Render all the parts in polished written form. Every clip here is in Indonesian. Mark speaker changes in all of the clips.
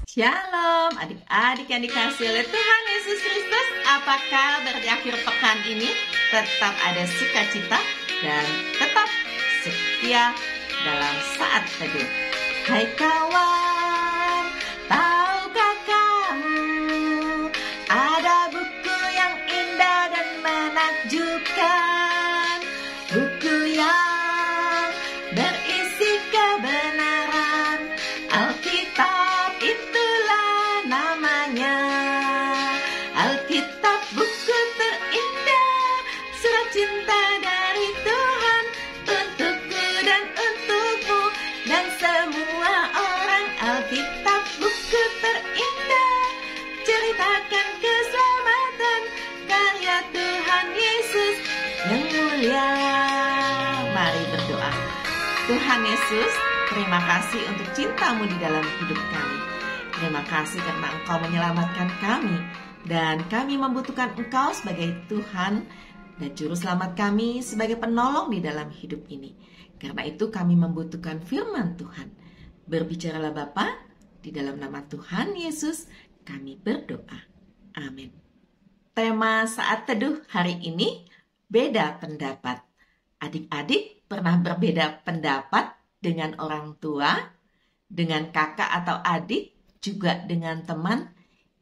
Speaker 1: Shalom adik-adik yang dikasih oleh Tuhan Yesus Kristus. Apa kabar di akhir pekan ini? Tetap ada sukacita dan tetap setia dalam saat teduh. Hai kawan, tahukah kamu ada buku yang indah dan menakjubkan, buku yang berisi kebenaran, Alkitab itulah namanya. Alkitab buku terindah, surat cinta dari Tuhan untukku dan untukmu dan semua orang. Alkitab buku terindah, ceritakan keselamatan karya Tuhan Yesus yang mulia. Mari berdoa. Tuhan Yesus, terima kasih untuk cintamu di dalam hidup kami. Terima kasih karena Engkau menyelamatkan kami, dan kami membutuhkan Engkau sebagai Tuhan dan Juru Selamat kami, sebagai penolong di dalam hidup ini. Karena itu kami membutuhkan firman Tuhan. Berbicaralah Bapa, di dalam nama Tuhan Yesus kami berdoa. Amin. Tema saat teduh hari ini, beda pendapat. Adik-adik pernah berbeda pendapat dengan orang tua, dengan kakak atau adik, juga dengan teman?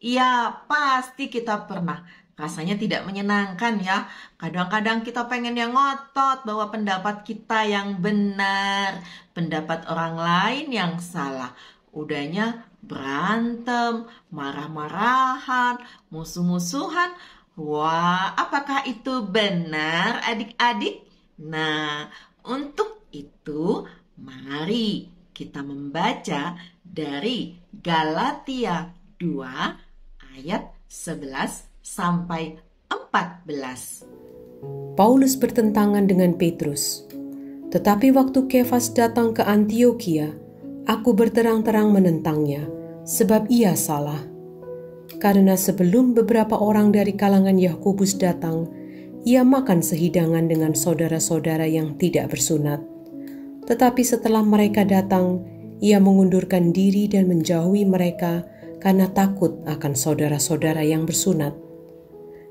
Speaker 1: Ya, pasti kita pernah. Rasanya tidak menyenangkan ya. Kadang-kadang kita pengen yang ngotot bahwa pendapat kita yang benar, pendapat orang lain yang salah. Udahnya berantem, marah-marahan, musuh-musuhan. Wah, apakah itu benar adik-adik? Nah, untuk itu mari kita membaca dari Galatia 2 ayat 11 sampai 14.
Speaker 2: Paulus bertentangan dengan Petrus. Tetapi waktu Kefas datang ke Antiokhia, aku berterang-terang menentangnya, sebab ia salah. Karena sebelum beberapa orang dari kalangan Yakobus datang, ia makan sehidangan dengan saudara-saudara yang tidak bersunat. Tetapi setelah mereka datang, ia mengundurkan diri dan menjauhi mereka karena takut akan saudara-saudara yang bersunat.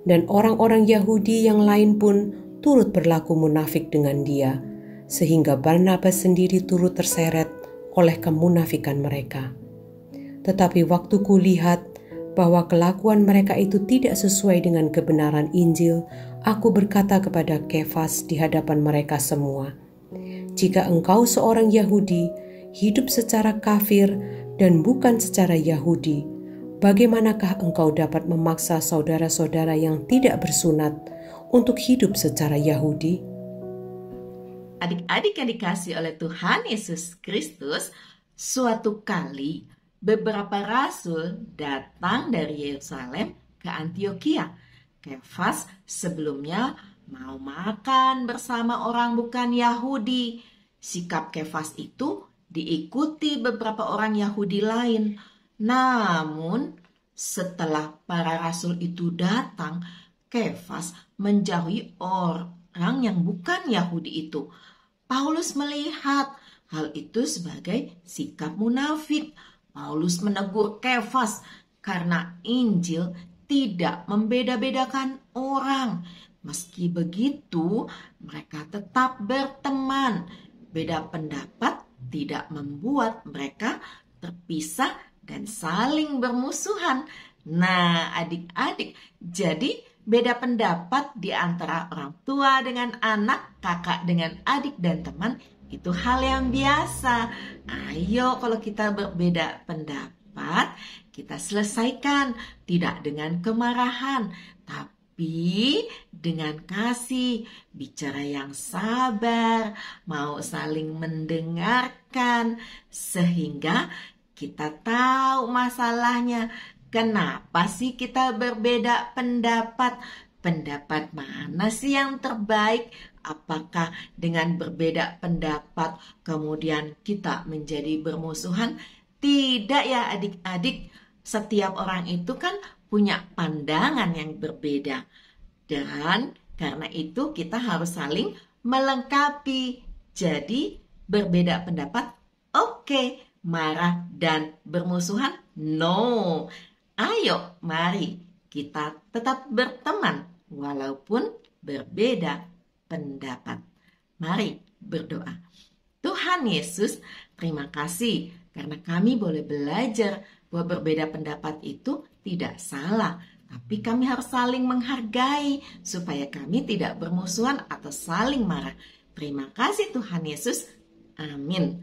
Speaker 2: Dan orang-orang Yahudi yang lain pun turut berlaku munafik dengan dia, sehingga Barnabas sendiri turut terseret oleh kemunafikan mereka. Tetapi waktu kulihat bahwa kelakuan mereka itu tidak sesuai dengan kebenaran Injil, aku berkata kepada Kefas di hadapan mereka semua, "Jika engkau seorang Yahudi, hidup secara kafir dan bukan secara Yahudi, bagaimanakah engkau dapat memaksa saudara-saudara yang tidak bersunat untuk hidup secara Yahudi?"
Speaker 1: Adik-adik yang dikasih oleh Tuhan Yesus Kristus, suatu kali beberapa rasul datang dari Yerusalem ke Antiokhia. Kefas sebelumnya mau makan bersama orang bukan Yahudi. Sikap Kefas itu diikuti beberapa orang Yahudi lain. Namun setelah para rasul itu datang, Kefas menjauhi orang yang bukan Yahudi itu. Paulus melihat hal itu sebagai sikap munafik. Paulus menegur Kefas karena Injil tidak membeda-bedakan orang. Meski begitu, mereka tetap berteman. Beda pendapat tidak membuat mereka terpisah dan saling bermusuhan. Nah, adik-adik, jadi beda pendapat di antara orang tua dengan anak, kakak dengan adik dan teman, itu hal yang biasa. Ayo, kalau kita berbeda pendapat, kita selesaikan. Tidak dengan kemarahan, tapi dengan kasih, bicara yang sabar, mau saling mendengarkan, sehingga kita tahu masalahnya. Kenapa sih kita berbeda pendapat? Pendapat mana sih yang terbaik? Apakah dengan berbeda pendapat kemudian kita menjadi bermusuhan? Tidak ya adik-adik. Setiap orang itu kan punya pandangan yang berbeda. Dan karena itu kita harus saling melengkapi. Jadi berbeda pendapat, oke. Marah dan bermusuhan No, ayo mari kita tetap berteman walaupun berbeda pendapat. Mari berdoa. Tuhan Yesus, terima kasih karena kami boleh belajar bahwa berbeda pendapat itu tidak salah. Tapi kami harus saling menghargai supaya kami tidak bermusuhan atau saling marah. Terima kasih Tuhan Yesus. Amin.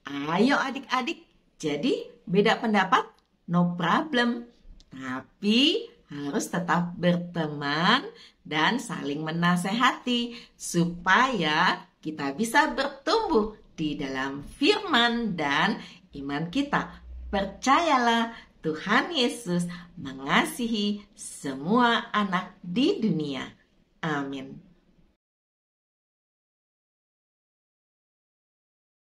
Speaker 1: Ayo adik-adik, jadi beda pendapat? No problem. Tapi harus tetap berteman dan saling menasehati supaya kita bisa bertumbuh di dalam firman dan iman kita. Percayalah, Tuhan Yesus mengasihi semua anak di dunia. Amin.